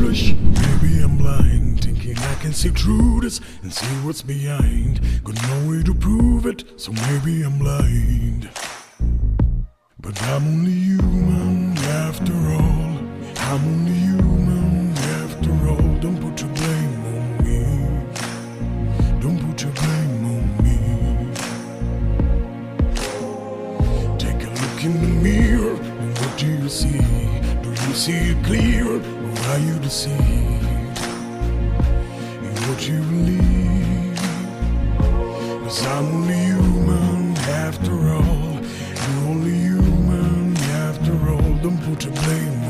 foolish, maybe I'm blind, thinking I can see through this and see what's behind. Got no way to prove it, so maybe I'm blind. But I'm only human after all. I'm only human after all. Don't put your blame on me. Don't put your blame on me. Take a look in the mirror, and what do you see? Do you see it clear, or are you deceived in what you believe? 'Cause I'm only human after all. You're only human after all. Don't put your blame